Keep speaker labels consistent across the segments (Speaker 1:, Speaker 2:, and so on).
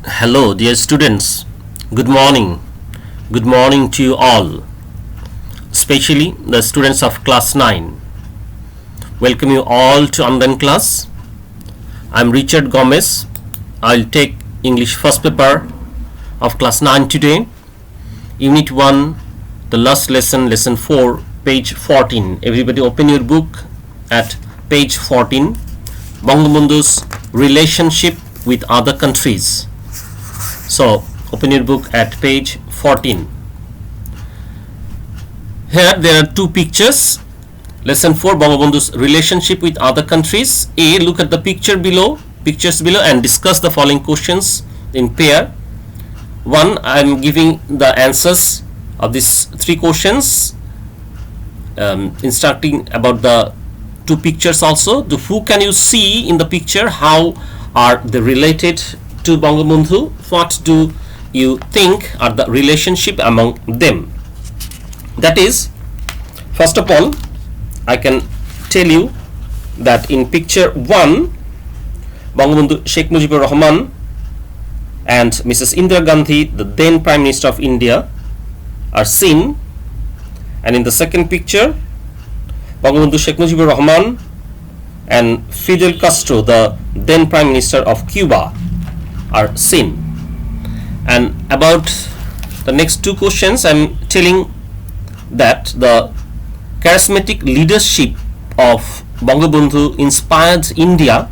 Speaker 1: Hello, dear students. Good morning. Good morning to you all, especially the students of Class 9. Welcome you all to online class. I'm Richard Gomez. I'll take English first paper of Class 9 today. Unit-1, the last lesson, Lesson-4, page 14. Everybody open your book at page 14. Bangabandhu's relationship with other countries. So open your book at page 14. Here there are two pictures. Lesson 4, Bangabandhu's relationship with other countries. A, look at the pictures below and discuss the following questions in pair. 1, I am giving the answers of these three questions, instructing about the two pictures also. Who can you see in the picture? How are they related to Bangabandhu? What do you think are the relationship among them? That is, first of all, I can tell you that in picture 1, Bangabandhu Sheikh Mujibur Rahman and Mrs. Indira Gandhi, the then Prime Minister of India, are seen, and in the second picture, Bangabandhu Sheikh Mujibur Rahman and Fidel Castro, the then Prime Minister of Cuba, are seen. And about the next two questions, I am telling that the charismatic leadership of Bangabandhu inspired India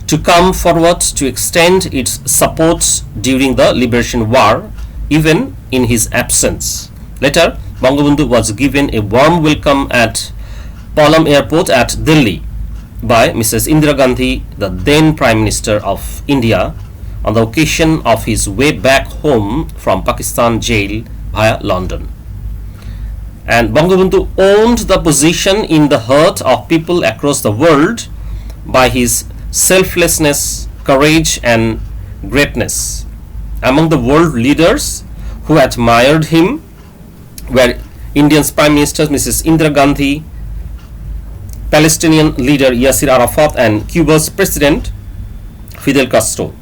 Speaker 1: to come forward to extend its support during the Liberation War, even in his absence. Later, Bangabandhu was given a warm welcome at Palam Airport at Delhi by Mrs. Indira Gandhi, the then Prime Minister of India, on the occasion of his way back home from Pakistan jail via London. And Bangabandhu owned the position in the heart of people across the world by his selflessness, courage and greatness. Among the world leaders who admired him were India's Prime Minister Mrs. Indira Gandhi, Palestinian leader Yasser Arafat and Cuba's President Fidel Castro.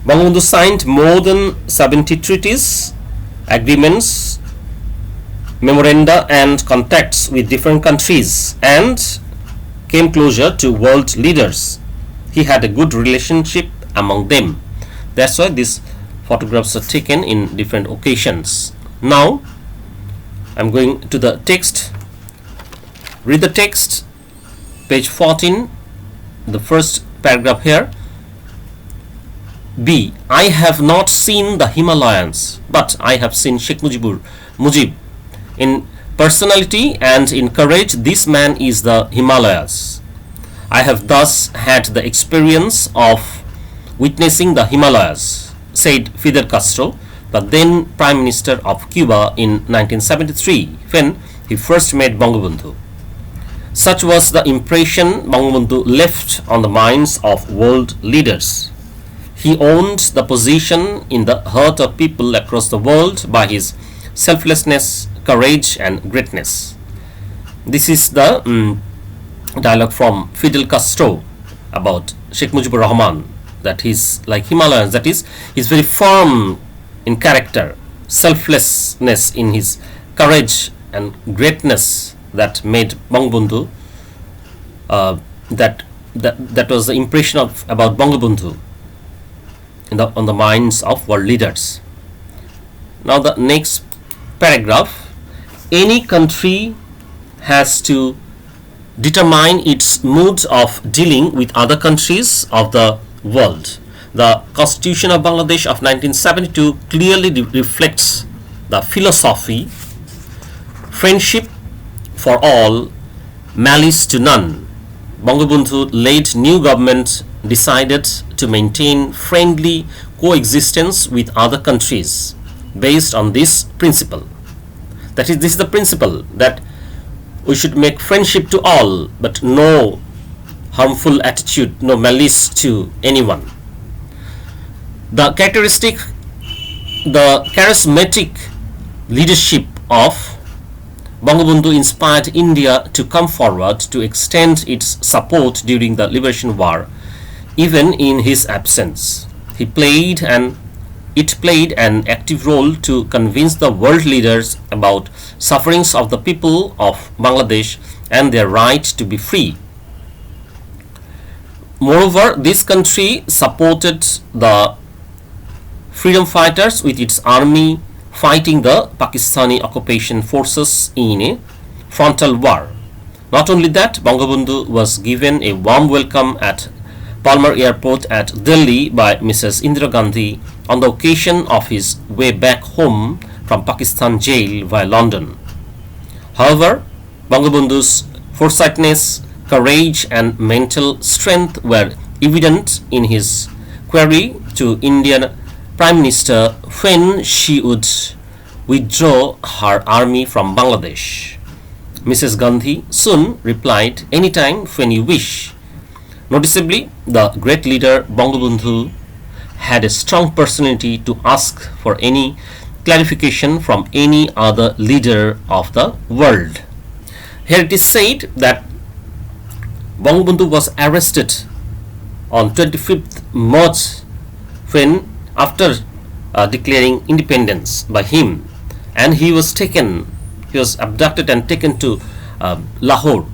Speaker 1: Bangabandhu signed more than 70 treaties, agreements, memoranda and contacts with different countries and came closer to world leaders. He had a good relationship among them. That's why these photographs are taken in different occasions. Now I'm going to the text. Read the text, page 14, the first paragraph here. B. I have not seen the Himalayas, but I have seen Sheikh Mujib. In personality and in courage, this man is the Himalayas. I have thus had the experience of witnessing the Himalayas, said Fidel Castro, the then Prime Minister of Cuba, in 1973 when he first met Bangabandhu. Such was the impression Bangabandhu left on the minds of world leaders. He owned the position in the heart of people across the world by his selflessness, courage and greatness. This is the dialogue from Fidel Castro about Sheikh Mujibur Rahman, that he's like Himalayas, that is, he's very firm in character, selflessness in his courage and greatness that made Bangabandhu, that was the impression of about Bangabandhu on the minds of world leaders. Now the next paragraph. Any country has to determine its modes of dealing with other countries of the world. The Constitution of Bangladesh of 1972 clearly reflects the philosophy: friendship for all, malice to none. Bangabandhu led new government decided to maintain friendly coexistence with other countries based on this principle. That is, this is the principle that we should make friendship to all, but no harmful attitude, no malice to anyone. The charismatic leadership of Bangabandhu inspired India to come forward to extend its support during the Liberation War, even in his absence. He played an It played an active role to convince the world leaders about sufferings of the people of Bangladesh and their right to be free. Moreover, this country supported the freedom fighters with its army fighting the Pakistani occupation forces in a frontal war. Not only that, Bangabandhu was given a warm welcome at Palmer Airport at Delhi by Mrs. Indira Gandhi on the occasion of his way back home from Pakistan jail via London. However, Bangabandhu's foresightedness, courage and mental strength were evident in his query to Indian Prime Minister when she would withdraw her army from Bangladesh. Mrs. Gandhi soon replied, "Anytime when you wish." Noticeably, the great leader Bangabandhu had a strong personality to ask for any clarification from any other leader of the world. Here it is said that Bangabandhu was arrested on 25th March when after declaring independence by him, and he was abducted and taken to Lahore,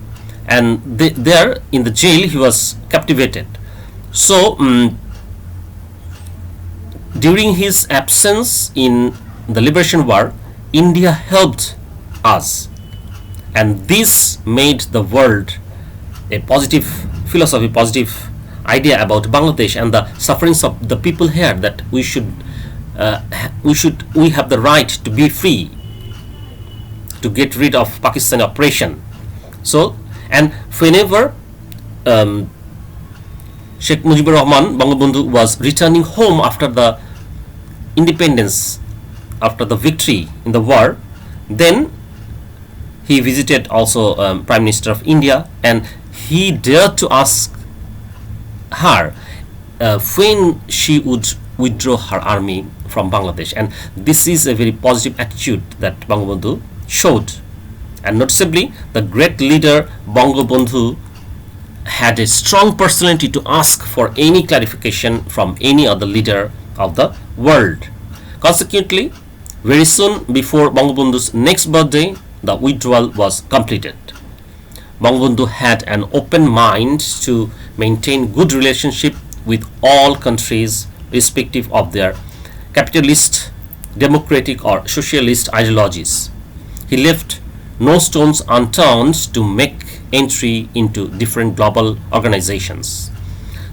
Speaker 1: and there in the jail he was captivated. So during his absence in the liberation war, India helped us, and this made the world a positive philosophy, positive idea about Bangladesh and the sufferings of the people here, that we have the right to be free, to get rid of Pakistan oppression. So, and whenever Sheikh Mujibur Rahman Bangabandhu was returning home after the independence, after the victory in the war, then he visited also Prime Minister of India, and he dared to ask her when she would withdraw her army from Bangladesh, and this is a very positive attitude that Bangabandhu showed. And noticeably, the great leader Bangabandhu had a strong personality to ask for any clarification from any other leader of the world. Consequently, very soon before Bangabandhu's next birthday, the withdrawal was completed. Bangabandhu had an open mind to maintain good relationship with all countries irrespective of their capitalist, democratic or socialist ideologies. He left no stones unturned to make entry into different global organizations.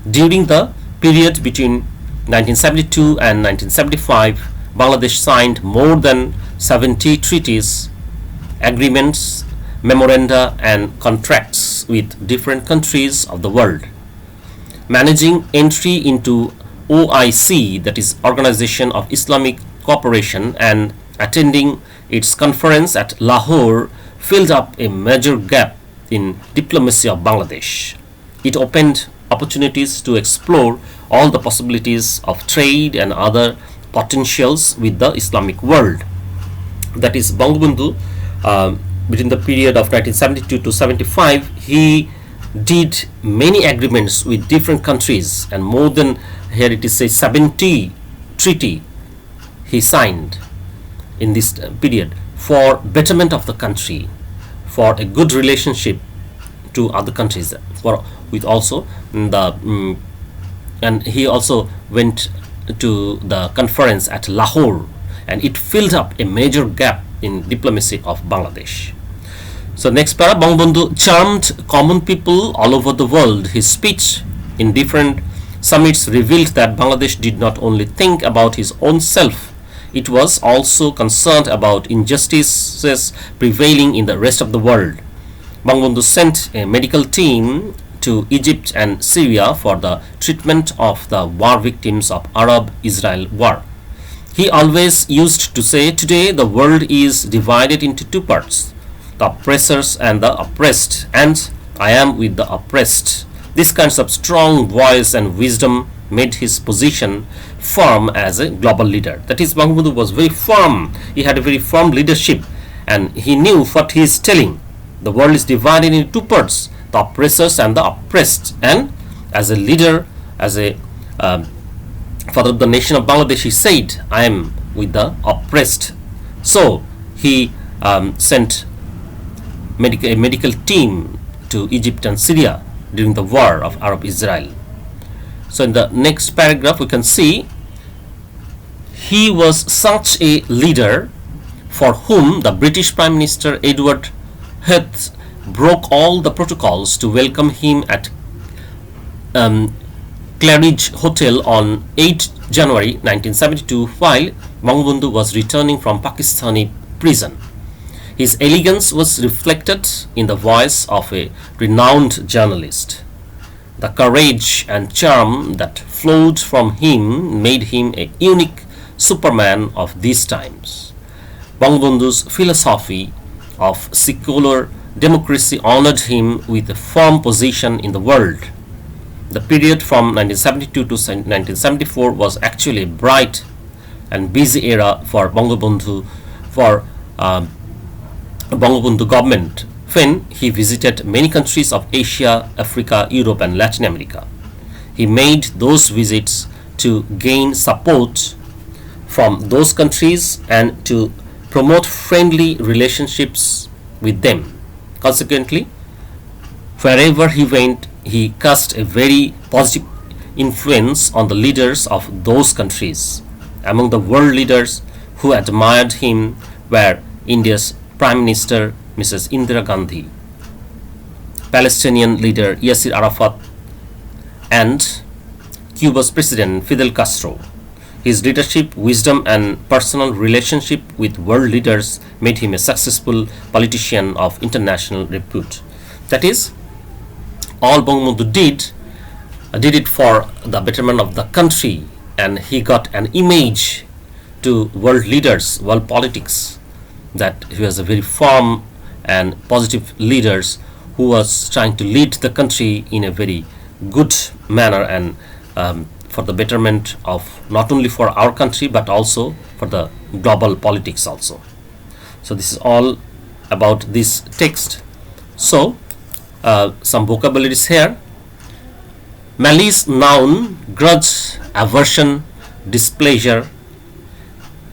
Speaker 1: During the period between 1972 and 1975, Bangladesh signed more than 70 treaties, agreements, memoranda and contracts with different countries of the world. Managing entry into OIC, that is Organization of Islamic Cooperation, and attending its conference at Lahore filled up a major gap in diplomacy of Bangladesh. It opened opportunities to explore all the possibilities of trade and other potentials with the Islamic world. That is, Bangabandhu, between the period of 1972 to 75, he did many agreements with different countries, and more than, here it is say, 70 treaty he signed in this period for betterment of the country, for a good relationship to other countries, for with also the and he also went to the conference at Lahore, and it filled up a major gap in diplomacy of Bangladesh. So next para, Bangabandhu charmed common people all over the world. His speech in different summits revealed that Bangladesh did not only think about his own self, it was also concerned about injustices prevailing in the rest of the world. Bangabandhu sent a medical team to Egypt and Syria for the treatment of the war victims of Arab-Israel war. He always used to say, "Today the world is divided into two parts, the oppressors and the oppressed, and I am with the oppressed." This kind of strong voice and wisdom made his position firm as a global leader. That is, Bangabandhu was very firm. He had a very firm leadership, and he knew what he is telling. The world is divided into two parts, the oppressors and the oppressed, and as a leader, as a father of the nation of Bangladesh, he said, I am with the oppressed. So he sent a medical team to Egypt and Syria during the war of Arab-Israel. So in the next paragraph we can see, he was such a leader for whom the British Prime Minister Edward Heath broke all the protocols to welcome him at Claridge Hotel on 8 January 1972 while Bangabandhu was returning from Pakistani prison. His elegance was reflected in the voice of a renowned journalist. The courage and charm that flowed from him made him a unique superman of these times. Bangabandhu's philosophy of secular democracy honored him with a firm position in the world. The period from 1972 to 1974 was actually a bright and busy era for Bangabandhu, Bangabandhu government, when he visited many countries of Asia, Africa, Europe and Latin America. He made those visits to gain support from those countries and to promote friendly relationships with them. Consequently, wherever he went, he cast a very positive influence on the leaders of those countries. Among the world leaders who admired him were India's Prime Minister Mrs. Indira Gandhi, Palestinian leader Yasser Arafat, and Cuba's President Fidel Castro. His leadership, wisdom, and personal relationship with world leaders made him a successful politician of international repute. That is, all Bangabandhu did it for the betterment of the country, and he got an image to world leaders, world politics, that he was a very firm and positive leaders who was trying to lead the country in a very good manner and for the betterment of not only for our country but also for the global politics also. So this is all about this text. So some vocabularies here: malice, noun, grudge, aversion, displeasure.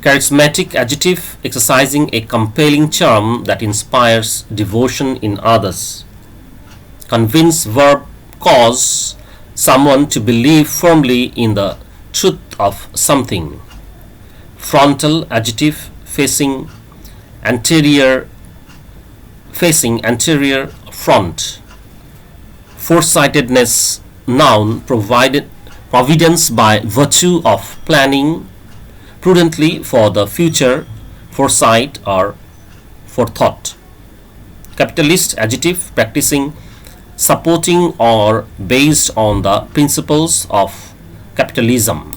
Speaker 1: Charismatic, adjective, exercising a compelling charm that inspires devotion in others. Convince, verb, cause someone to believe firmly in the truth of something. Frontal, adjective, facing anterior front. Foresightedness, noun, providence by virtue of planning prudently for the future, foresight or forethought. Capitalist, adjective, practicing, supporting or based on the principles of capitalism.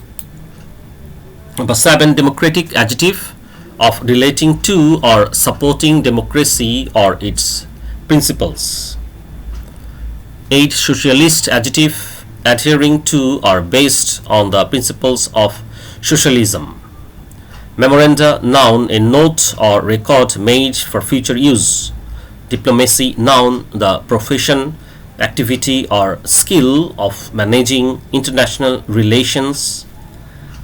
Speaker 1: Number 7, democratic, adjective, of relating to or supporting democracy or its principles. 8, socialist, adjective, adhering to or based on the principles of socialism. Memoranda, noun, a note or record made for future use. Diplomacy, noun, the profession, activity or skill of managing international relations,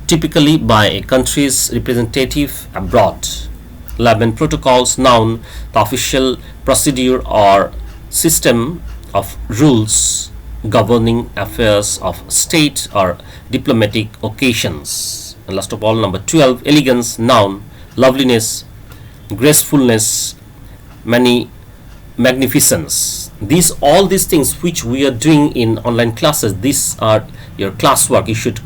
Speaker 1: typically by a country's representative abroad. 11, protocols, noun, the official procedure or system of rules governing affairs of state or diplomatic occasions. And last of all, number 12, elegance, noun, loveliness, gracefulness, magnificence. All these things which we are doing in online classes, these are your classwork. You should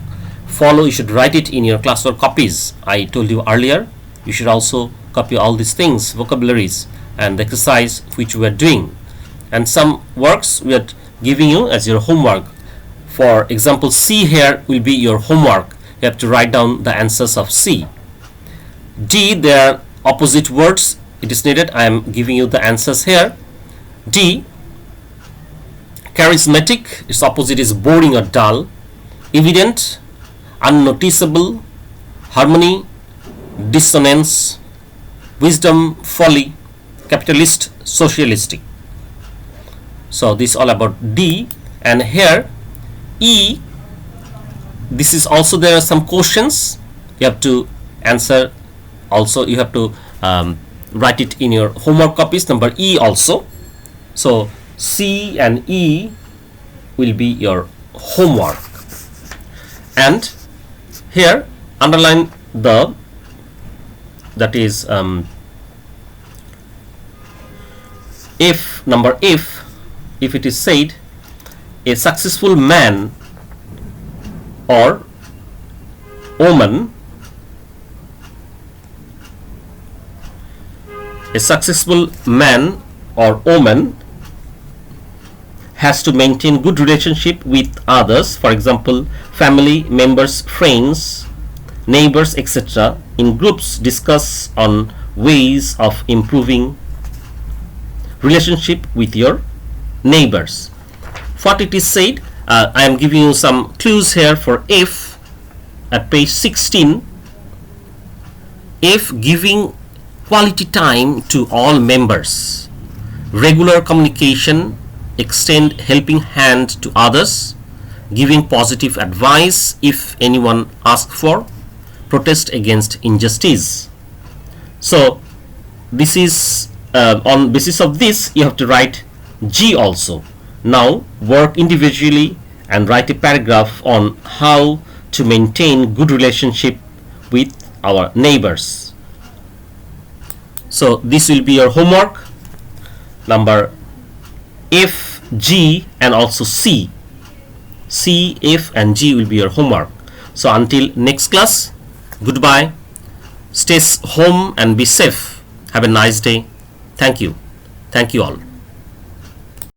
Speaker 1: follow, you should write it in your classwork copies. I told you earlier, you should also copy all these things, vocabularies and the exercise which we are doing. And some works we are giving you as your homework. For example, C here will be your homework. You have to write down the answers of C. D, there are opposite words. It is needed. I am giving you the answers here. D, charismatic, its opposite is boring or dull. Evident, unnoticeable. Harmony, dissonance. Wisdom, folly. Capitalist, socialistic. So this is all about D. And here E, this is also, there are some questions you have to answer. Also you have to write it in your homework copies. Number E also. So C and E will be your homework. And here underline the, that is if, number if it is said a successful man or woman, a successful man or woman has to maintain good relationship with others, for example family members, friends, neighbors, etc. In groups discuss on ways of improving relationship with your neighbors. What it is said, I am giving you some clues here for if at page 16. If giving quality time to all members, regular communication, extend helping hand to others, giving positive advice if anyone asks for, protest against injustice. So this is on basis of this you have to write G also. Now work individually and write a paragraph on how to maintain good relationship with our neighbors. So this will be your homework. Number F, G and also C. C, F and G will be your homework. So until next class, goodbye. Stay home and be safe. Have a nice day. Thank you. Thank you all.